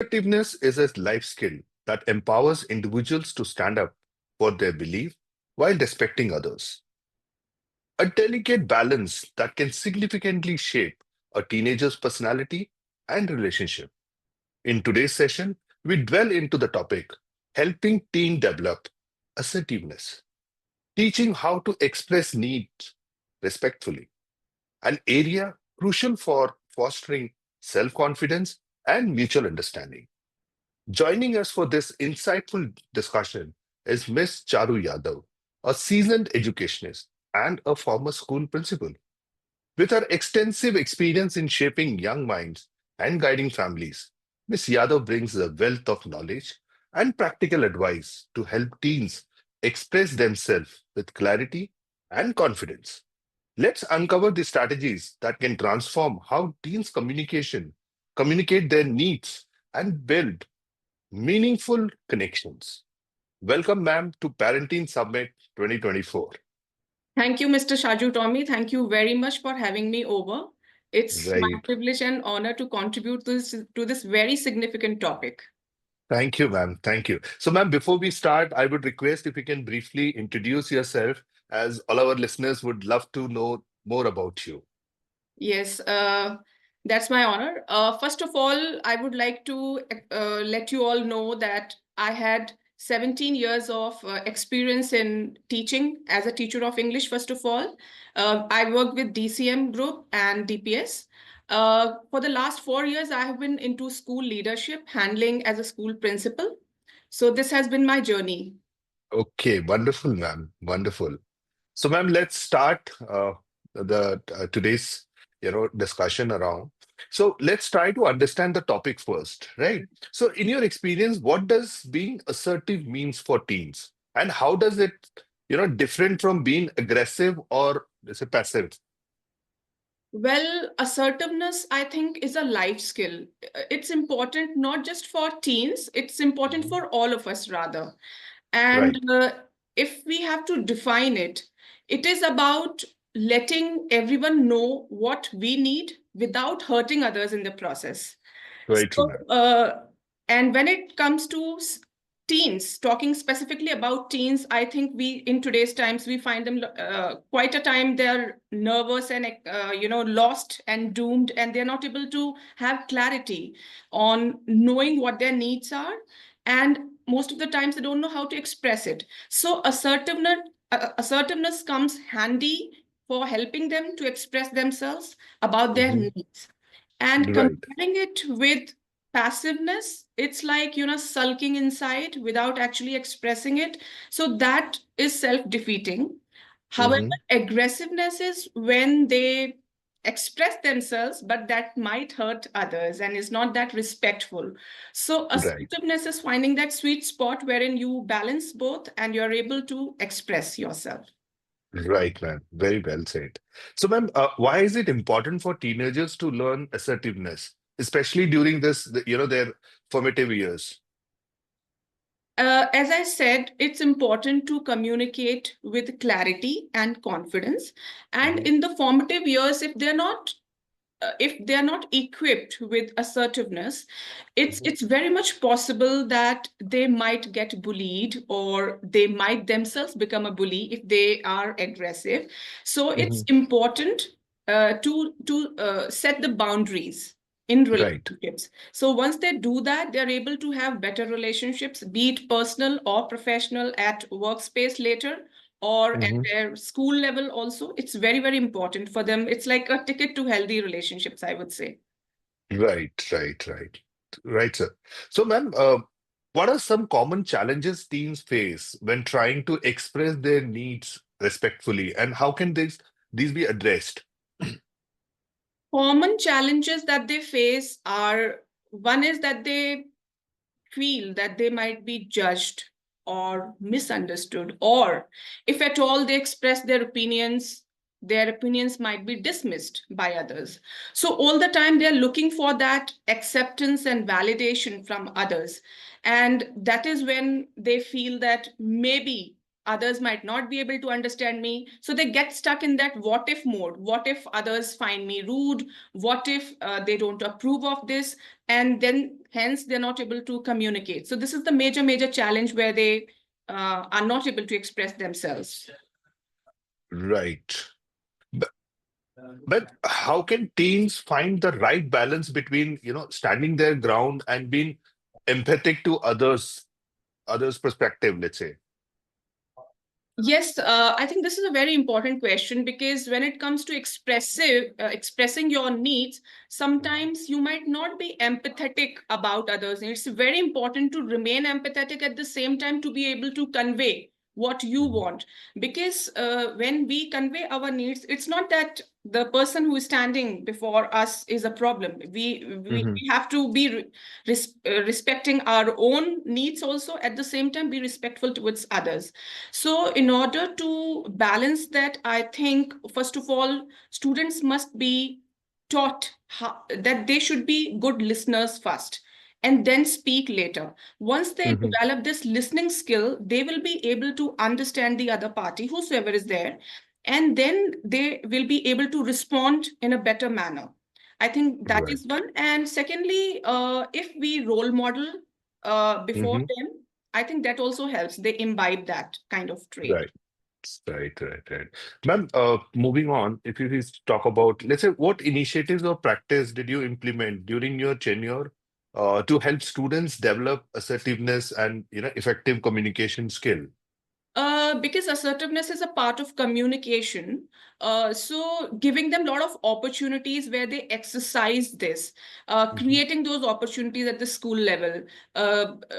Assertiveness is a life skill that empowers individuals to stand up for their belief while respecting others. A delicate balance that can significantly shape a teenager's personality and relationship. In today's session, we dwell into the topic helping teen develop assertiveness, teaching how to express needs respectfully, an area crucial for fostering self confidence and mutual understanding. Joining us for this insightful discussion is Miss Charu Yadav, a seasoned educationist and a former school principal. With her extensive experience in shaping young minds and guiding families, Ms. Yadav brings a wealth of knowledge and practical advice to help teens express themselves with clarity and confidence. Let's uncover the strategies that can transform how teens communicate their needs and build meaningful connections. Welcome, ma'am, to Parenting Summit 2024. Thank you, Mr. Shaju Tommy. Thank you very much for having me over. It's my Right. privilege and honor to contribute to this very significant topic. Thank you, ma'am. Thank you. So, ma'am, before we start, I would request if you can briefly introduce yourself, as all our listeners would love to know more about you. Yes, that's my honor. First of all, I would like to let you all know that I had 17 years of experience in teaching as a teacher of English, first of all. I worked with DCM Group and DPS. For the last 4 years, I have been into school leadership, handling as a school principal. So this has been my journey. Okay, wonderful, ma'am. Wonderful. So, ma'am, let's start the today's discussion around. So, let's try to understand the topic first, right? So, in your experience, what does being assertive means for teens, and how does it different from being aggressive or let's say passive? Well, assertiveness, I think, is a life skill. It's important not just for teens, it's important Mhm. for all of us, rather. And Right, if we have to define it, it is about letting everyone know what we need without hurting others in the process. very true, So, ma'am. and when it comes to teens, talking specifically about teens, I think in today's times, we find them quite a time they're nervous and, lost and doomed, and they're not able to have clarity on knowing what their needs are. And most of the times, they don't know how to express it. So assertiveness comes handy for helping them to express themselves about their Mhm. needs. And Right. comparing it with passiveness, it's like, sulking inside without actually expressing it. So that is self-defeating. However, Hmm. aggressiveness is when they express themselves, but that might hurt others and is not that respectful. So Right. assertiveness is finding that sweet spot wherein you balance both and you're able to express yourself. Right, ma'am. Very well said. So, ma'am, why is it important for teenagers to learn assertiveness, especially during their formative years? As I said, it's important to communicate with clarity and confidence. And Mhm. in the formative years, if they're not equipped with assertiveness, it's Mhm. it's very much possible that they might get bullied or they might themselves become a bully if they are aggressive. So it's Mhm. important to set the boundaries in Right. relationships. So once they do that, they're able to have better relationships, be it personal or professional, at workspace later or at Mhm. their school level also. It's very, very important for them. It's like a ticket to healthy relationships, I would say. Right, right, right. Right, sir. So, ma'am, what are some common challenges teens face when trying to express their needs respectfully, and how can these be addressed? Common challenges that they face are, one is that they feel that they might be judged or misunderstood, or if at all they express their opinions, their opinions might be dismissed by others. So all the time they're looking for that acceptance and validation from others. And that is when they feel that maybe others might not be able to understand me. So they get stuck in that what if mode. What if others find me rude? What if they don't approve of this? And then hence they're not able to communicate. So this is the major challenge where they are not able to express themselves. Right. But, but how can teens find the right balance between, standing their ground and being empathetic to others' perspective, let's say? Yes, I think this is a very important question because when it comes to expressing your needs, sometimes you might not be empathetic about others' needs. It's very important to remain empathetic at the same time to be able to convey what you Mhm. want. Because when we convey our needs, it's not that the person who is standing before us is a problem. We have to be respecting our own needs also at the same time be respectful towards others. So in order to balance that, I think, first of all, students must be taught that they should be good listeners first and then speak later. Once they Mhm. develop this listening skill, they will be able to understand the other party, whosoever is there, and then they will be able to respond in a better manner. I think that is Right. one. And secondly, if we role model before Mhm. them, I think that also helps. They imbibe that kind of trait. Right. Right. Ma'am, moving on, if you just talk about, let's say, what initiatives or practice did you implement during your tenure to help students develop assertiveness and effective communication skill? Because assertiveness is a part of communication, so giving them a lot of opportunities where they exercise this, Mhm. creating those opportunities at the school level.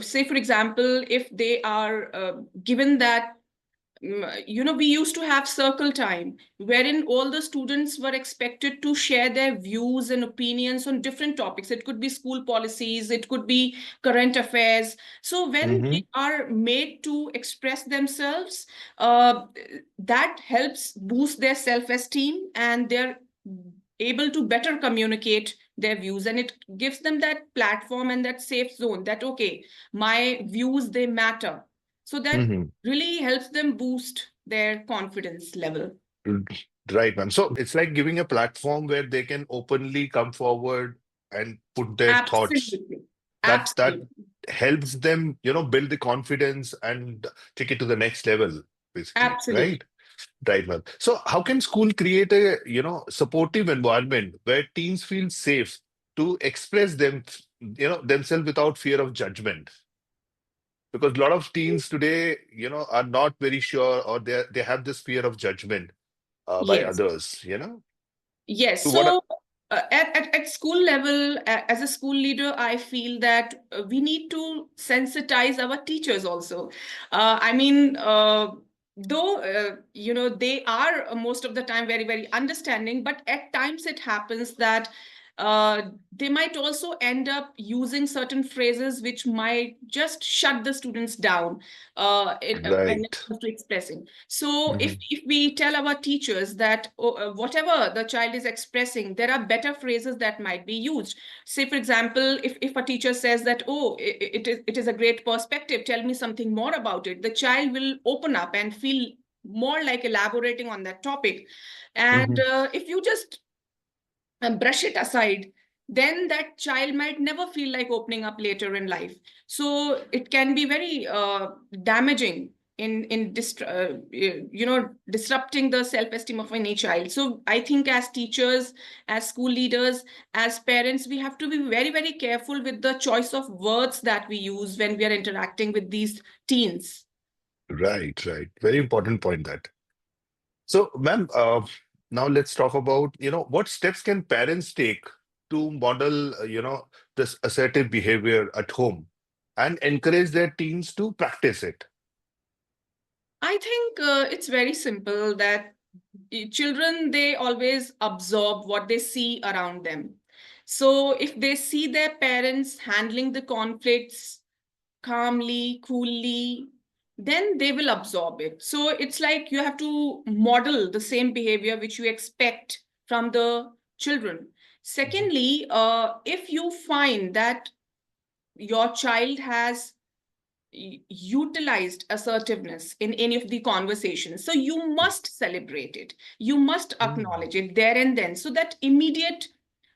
Say, for example, if they are given that we used to have circle time wherein all the students were expected to share their views and opinions on different topics. It could be school policies, it could be current affairs. So when they Mhm. are made to express themselves, uh, that helps boost their self-esteem and they're able to better communicate their views, and it gives them that platform and that safe zone that okay, my views, they matter. So that Mhm. really helps them boost their confidence level. Mm, right, ma'am. So it's like giving a platform where they can openly come forward and put their thoughts. Absolutely. That Absolutely. helps them, build the confidence and take it to the next level, basically, Absolutely. right? Right, ma'am. So how can school create a, supportive environment where teens feel safe to express themselves without fear of judgment? Because a lot of teens today, are not very sure, or they have this fear of judgment by Yes. others. Yes. So what? So at school level, as a school leader, I feel that we need to sensitize our teachers also. I mean, though, they are most of the time very understanding, but at times it happens that they might also end up using certain phrases which might just shut the students down when it Right. comes to expressing. So if Mhm. if we tell our teachers that whatever the child is expressing, there are better phrases that might be used. Say, for example, if a teacher says that, oh, it is a great perspective, tell me something more about it, the child will open up and feel more like elaborating on that topic. And Mhm. if you just brush it aside, then that child might never feel like opening up later in life. So it can be very damaging in disrupting the self-esteem of any child. So I think as teachers, as school leaders, as parents, we have to be very careful with the choice of words that we use when we are interacting with these teens. Right. Very important point that. So, ma'am, now let's talk about, what steps can parents take to model, this assertive behavior at home and encourage their teens to practice it. I think it's very simple that children, they always absorb what they see around them. So if they see their parents handling the conflicts calmly, coolly, then they will absorb it. So it's like you have to model the same behavior which you expect from the children. Secondly, if you find that your child has utilized assertiveness in any of the conversations, so you must celebrate it, you must Mm. acknowledge it there and then, so that immediate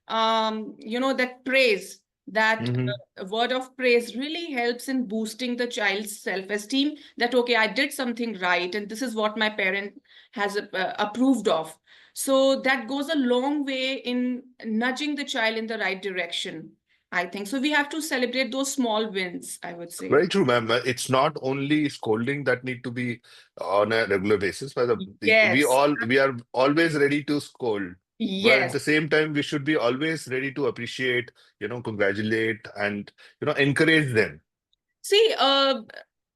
that praise, that Mhm. word of praise really helps in boosting the child's self-esteem, that okay, I did something right and this is what my parent has approved of. So that goes a long way in nudging the child in the right direction, I think. So we have to celebrate those small wins, I would say. Very true, ma'am. It's not only scolding that need to be on a regular basis, but Yes, we are always ready to scold. But at yes. the same time, we should be always ready to appreciate, congratulate and encourage them. See,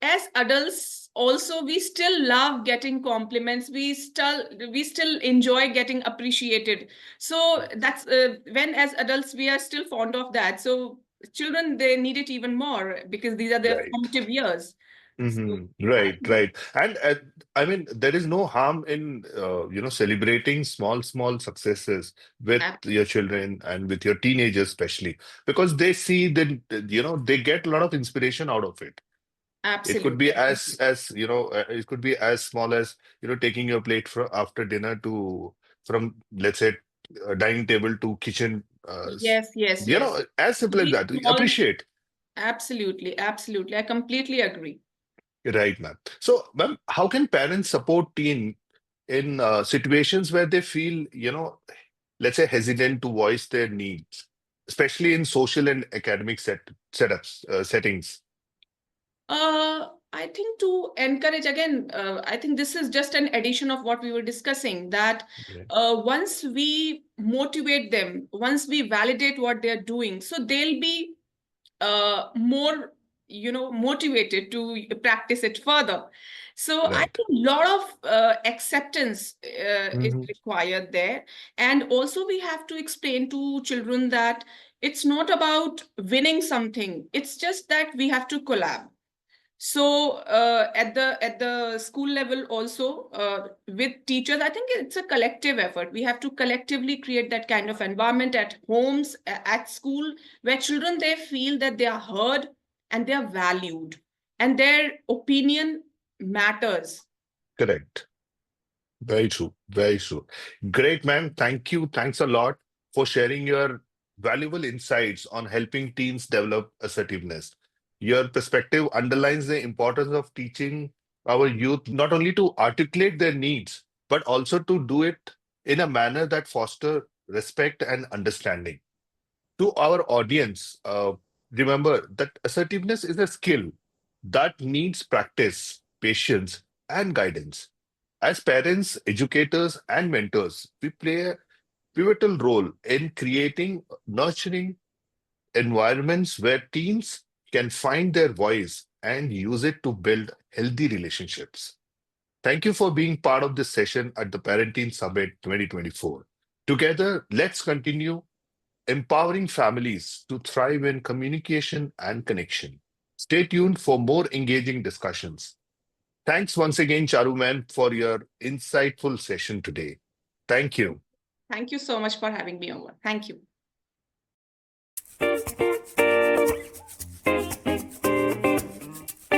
as adults, also we still love getting compliments. We still enjoy getting appreciated. So that's when as adults we are still fond of that. So children, they need it even more because these are their Right. formative years. So I Right, think right. And I mean, there is no harm in celebrating small successes with ab- your children and with your teenagers, especially because they see that they get a lot of inspiration out of it. It could be absolutely. it could be as small as taking your plate from after dinner to from let's say dining table to kitchen. Yes, yes, yes. As simple as These that. small, Appreciate. absolutely, absolutely. I completely agree. Right, ma'am. So, ma'am, how can parents support teen in situations where they feel, let's say, hesitant to voice their needs, especially in social and academic settings? I think to encourage again, I think this is just an addition of what we were discussing, that Right. once we motivate them, once we validate what they're doing, so they'll be more, motivated to practice it further. So I Right. think a lot of acceptance is Hmm. required there. And also we have to explain to children that it's not about winning something, it's just that we have to collab. So at the school level also, with teachers, I think it's a collective effort. We have to collectively create that kind of environment at homes, at school, where children, they feel that they are heard and they are valued and their opinion matters. Correct. Very true. Very true. Great, ma'am. Thank you. Thanks a lot for sharing your valuable insights on helping teens develop assertiveness. Your perspective underlines the importance of teaching our youth not only to articulate their needs, but also to do it in a manner that foster respect and understanding. To our audience, remember that assertiveness is a skill that needs practice, patience, and guidance. As parents, educators, and mentors, we play a pivotal role in creating nurturing environments where teens can find their voice and use it to build healthy relationships. Thank you for being part of this session at the Parenting Summit 2024. Together, let's continue empowering families to thrive in communication and connection. Stay tuned for more engaging discussions. Thanks once again, Charuman, for your insightful session today. Thank you. Thank you so much for having me over. Thank you.